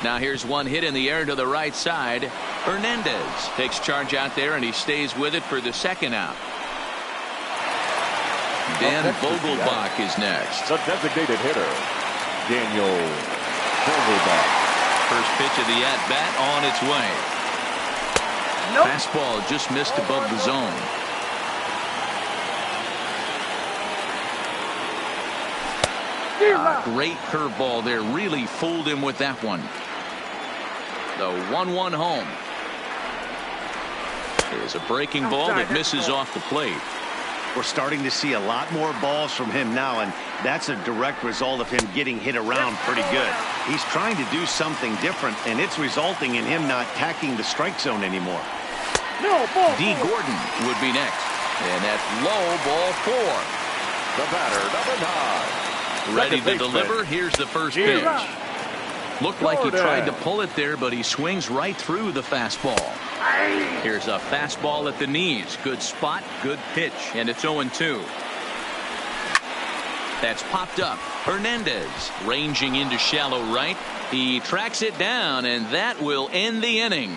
Now here's one hit in the air to the right side. Hernandez takes charge out there, and he stays with it for the 2nd out. Dan Vogelbach is next. The designated hitter, Daniel Vogelbach. First pitch of the at-bat on its way. Fastball just missed above the zone. Great curveball there. Really fooled him with that one. The 1-1 home. There's a breaking ball that misses off the plate. We're starting to see a lot more balls from him now, and that's a direct result of him getting hit around pretty good. He's trying to do something different, and it's resulting in him not tacking the strike zone anymore. D. Gordon would be next. And that's low, ball 4. The batter, number 9. Ready to deliver. Here's the first pitch. Looked like he tried to pull it there, but he swings right through the fastball. Here's a fastball at the knees. Good spot, good pitch, and it's 0-2. That's popped up. Hernandez ranging into shallow right. He tracks it down, and that will end the inning.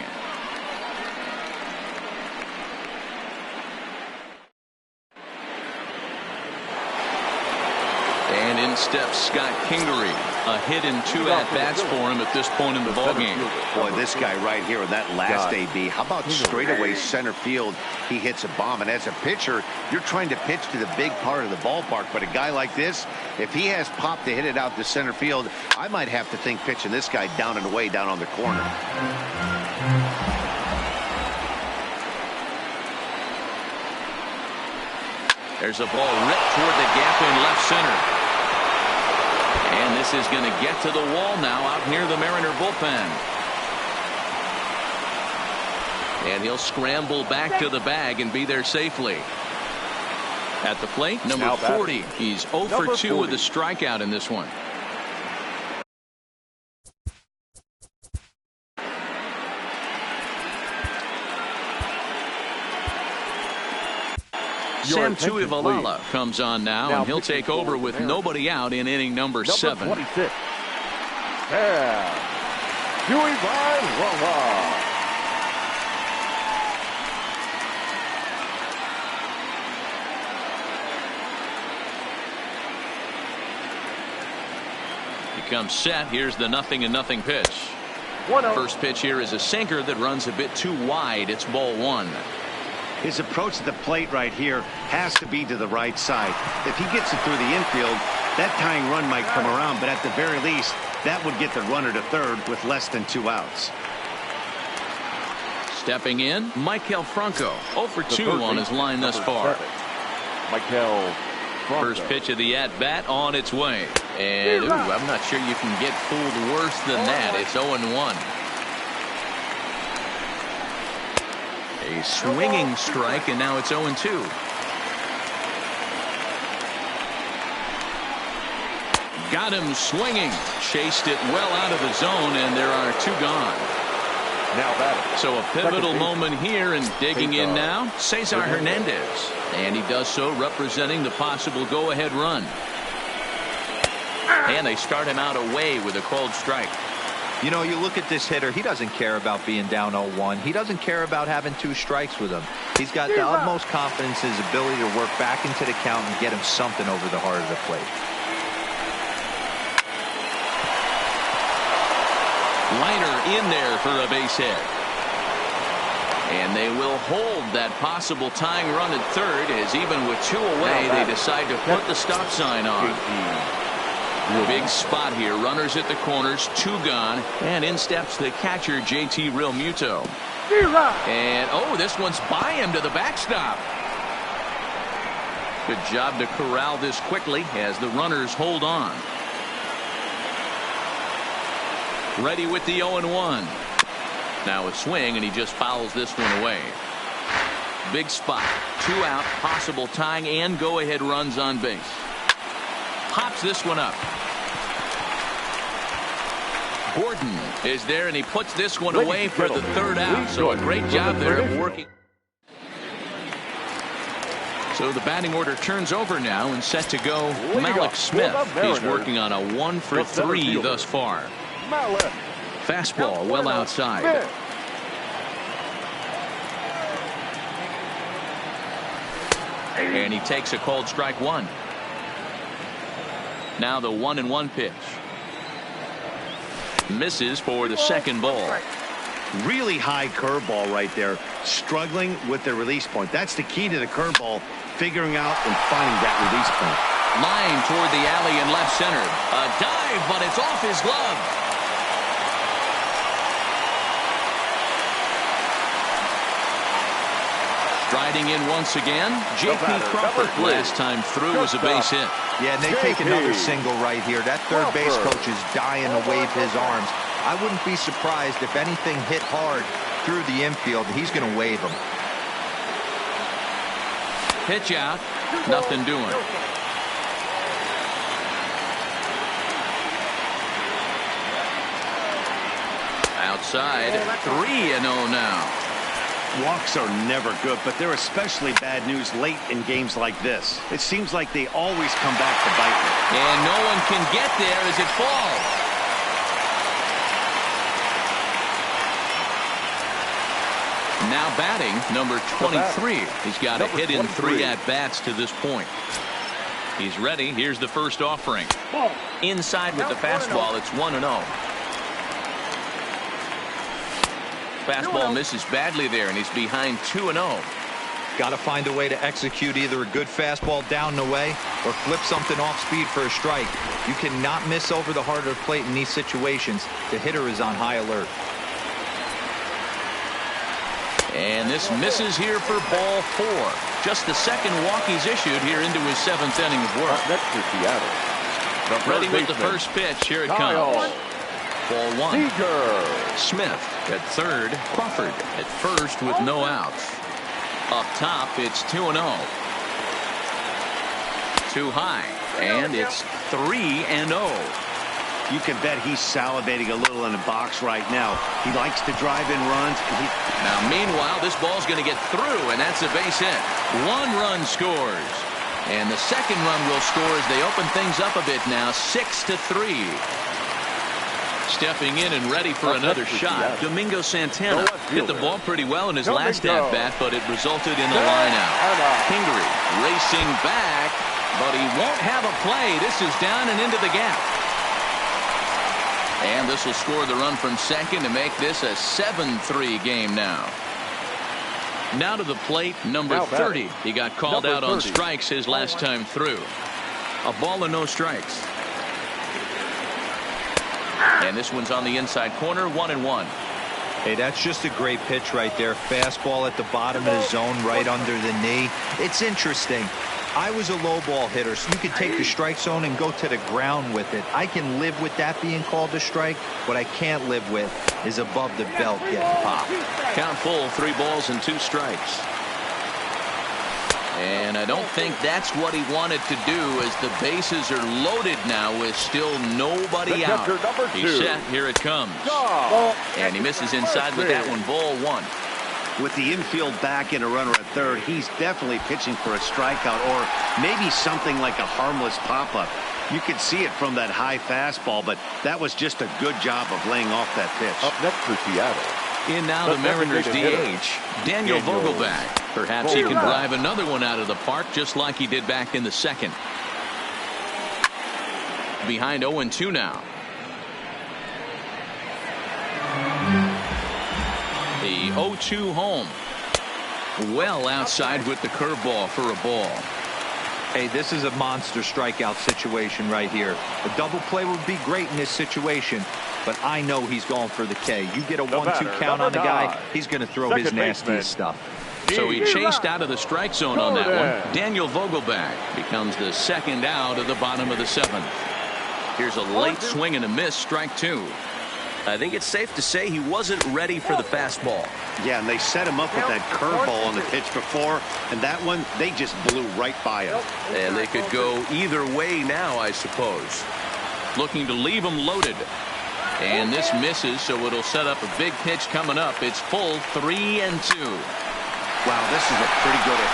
And in steps Scott Kingery. A hit in 2 at-bats for him at this point in the ballgame. Boy, this guy right here with that last AB. How about straightaway center field? He hits a bomb. And as a pitcher, you're trying to pitch to the big part of the ballpark. But a guy like this, if he has pop to hit it out to center field, I might have to think pitching this guy down and away down on the corner. There's a ball ripped toward the gap in left center. And this is going to get to the wall now out near the Mariner bullpen. And he'll scramble back to the bag and be there safely. At the plate, number 40. He's 0 for 2 with a strikeout in this one. Sam Tuivailala comes on now, and he'll take over with nobody out in inning number 7. 26. Tuivailala. He comes set. Here's the 0-0 pitch. First pitch here is a sinker that runs a bit too wide. It's ball 1. His approach to the plate right here has to be to the right side. If he gets it through the infield, that tying run might come around, but at the very least, that would get the runner to third with less than 2 outs. Stepping in, Maikel Franco, 0 for 2 on his line thus far. Maikel First pitch of the at-bat on its way. And, ooh, I'm not sure you can get fooled worse than that. It's 0-1. A swinging strike, and now it's 0-2. Got him swinging. Chased it well out of the zone, and there are 2 gone. Now batting. So a pivotal moment here, and digging in now, Cesar Hernandez. And he does so representing the possible go-ahead run. And they start him out away with a called strike. You know, you look at this hitter, he doesn't care about being down 0-1. He doesn't care about having 2 strikes with him. He's got the utmost confidence in his ability to work back into the count and get him something over the heart of the plate. Liner in there for a base hit. And they will hold that possible tying run at third, as even with 2 away, they decide to put the stop sign on. Big spot here. Runners at the corners, 2 gone, and in steps the catcher, JT Realmuto. And, oh, this one's by him to the backstop. Good job to corral this quickly as the runners hold on. Ready with the 0-1. Now a swing, and he just fouls this one away. Big spot. 2 out, possible tying and go-ahead runs on base. Pops this one up. Gordon is there, and he puts this one away for the 3rd out. So a great job there of working. So the batting order turns over now and set to go Malik Smith. He's working on a 1 for 3 thus far. Fastball well outside. And he takes a called strike 1. Now the 1-1 pitch. Misses for the 2nd ball. Really high curveball right there. Struggling with the release point. That's the key to the curveball. Figuring out and finding that release point. Line toward the alley in left center. A dive, but it's off his glove. Striding in once again, J.P. Crawford. Last time through was a base hit. Yeah, and they take another single right here. That third base coach is dying to wave his arms. I wouldn't be surprised if anything hit hard through the infield. He's going to wave them. Pitch out, nothing doing. Outside, 3-0 now. Walks are never good, but they're especially bad news late in games like this. It seems like they always come back to bite them. And no one can get there as it falls. Now batting, number 23. He's got a hit in 3 at-bats to this point. He's ready. Here's the first offering. Inside with the fastball, it's 1-0. Fastball misses badly there, and he's behind 2-0. Got to find a way to execute either a good fastball down and away or flip something off speed for a strike. You cannot miss over the heart of the plate in these situations. The hitter is on high alert. And this misses here for ball 4. Just the 2nd walk he's issued here into his 7th inning of work. Next to Seattle. Ready with the first pitch. Here it comes. Ball 1. Smith at third. Crawford at first with no outs. Up top, it's 2-0. Too high, and it's 3-0. You can bet he's salivating a little in the box right now. He likes to drive in runs. Now, meanwhile, this ball's going to get through, and that's a base hit. 1 run scores. And the 2nd run will score as they open things up a bit now, 6-3. Stepping in and ready for another shot. Domingo Santana hit the ball pretty well in his last at-bat, but it resulted in a line-out. Pingree racing back, but he won't have a play. This is down and into the gap. And this will score the run from second to make this a 7-3 game now. Now to the plate, number 30. He got called out on strikes his last time through. A ball and no strikes. And this one's on the inside corner, 1-1. Hey, that's just a great pitch right there. Fastball at the bottom of the zone, right under the knee. It's interesting. I was a low ball hitter, so you could take the strike zone and go to the ground with it. I can live with that being called a strike. What I can't live with is above the belt getting popped. Count full, 3 balls and 2 strikes. And I don't think that's what he wanted to do, as the bases are loaded now with still nobody out. He's set. Here it comes. And he misses inside with that one. Ball 1. With the infield back and a runner at third, he's definitely pitching for a strikeout or maybe something like a harmless pop-up. You could see it from that high fastball, but that was just a good job of laying off that pitch. Up next for Seattle. In now the Mariners DH, Daniel Vogelbach. Perhaps he can drive another one out of the park just like he did back in the second. Behind 0-2 now. The 0-2 home. Well outside with the curveball for a ball. Hey, this is a monster strikeout situation right here. A double play would be great in this situation, but I know he's going for the K. You get a 1-2 count on the guy, he's going to throw his nastiest stuff. So he chased out of the strike zone on that one. Daniel Vogelbach becomes the second out of the bottom of the 7th. Here's a late swing and a miss, strike 2. I think it's safe to say he wasn't ready for the fastball. Yeah, and they set him up with that curveball on the pitch before, and that one, they just blew right by him. And they could go either way now, I suppose. Looking to leave him loaded. And this misses, so it'll set up a big pitch coming up. It's full, 3-2. Wow, this is a pretty good hit.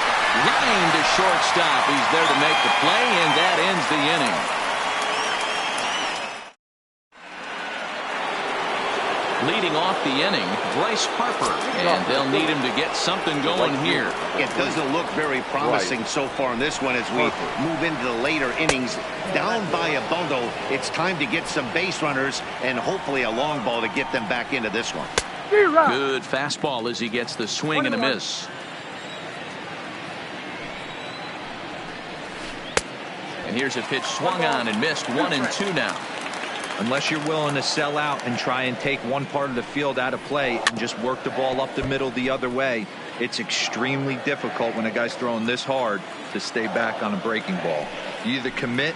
Line to shortstop. He's there to make the play, and that ends the inning. Leading off the inning, Bryce Harper, and they'll need him to get something going here. It doesn't look very promising so far in this one as we move into the later innings. Down by a bundle, it's time to get some base runners and hopefully a long ball to get them back into this one. Good fastball as he gets the swing and a miss. And here's a pitch swung on and missed, 1-2 now. Unless you're willing to sell out and try and take one part of the field out of play and just work the ball up the middle the other way, it's extremely difficult when a guy's throwing this hard to stay back on a breaking ball. You either commit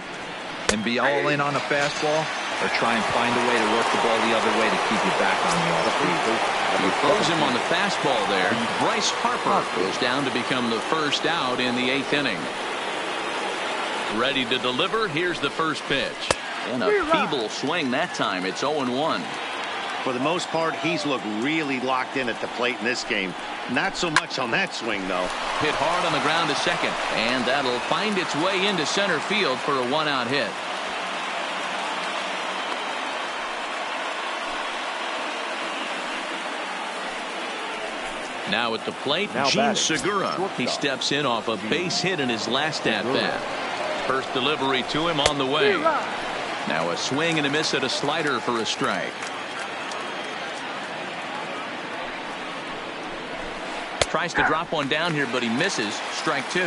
and be all in on a fastball or try and find a way to work the ball the other way to keep you back on the off-speed. You throws him on the fastball there. Bryce Harper goes down to become the first out in the 8th inning. Ready to deliver. Here's the first pitch. And a feeble swing that time. It's 0-1. For the most part, he's looked really locked in at the plate in this game. Not so much on that swing, though. Hit hard on the ground to second. And that'll find its way into center field for a 1-out hit. Now at the plate, Gene Segura. He steps in off a base hit in his last at-bat. First delivery to him on the way. Now a swing and a miss at a slider for a strike. Tries to drop one down here, but he misses. Strike 2.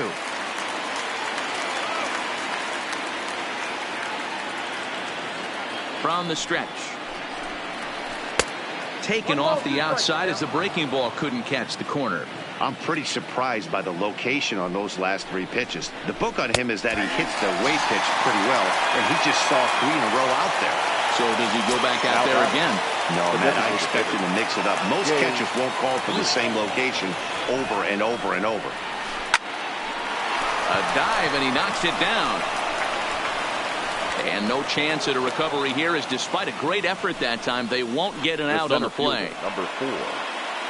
From the stretch. Taken off the outside as the breaking ball couldn't catch the corner. I'm pretty surprised by the location on those last 3 pitches. The book on him is that he hits the way pitch pretty well, and he just saw 3 in a row out there. So does he go back out there again? No, man, I expect him to mix it up. Most catchers won't call for the same location over and over and over. A dive, and he knocks it down. And no chance at a recovery here, as despite a great effort that time, they won't get an out on the play. Number 4.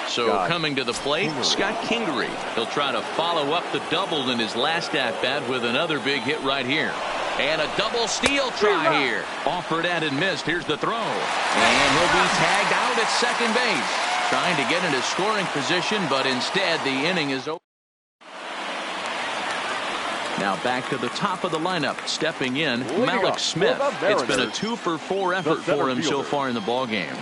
So coming to the plate, Scott Kingery. He'll try to follow up the double in his last at-bat with another big hit right here. And a double steal try here. Offered at and missed. Here's the throw. And he'll be tagged out at second base. Trying to get into scoring position, but instead the inning is over. Now back to the top of the lineup. Stepping in, Malik Smith. It's been a 2-for-4 effort for him so far in the ballgame.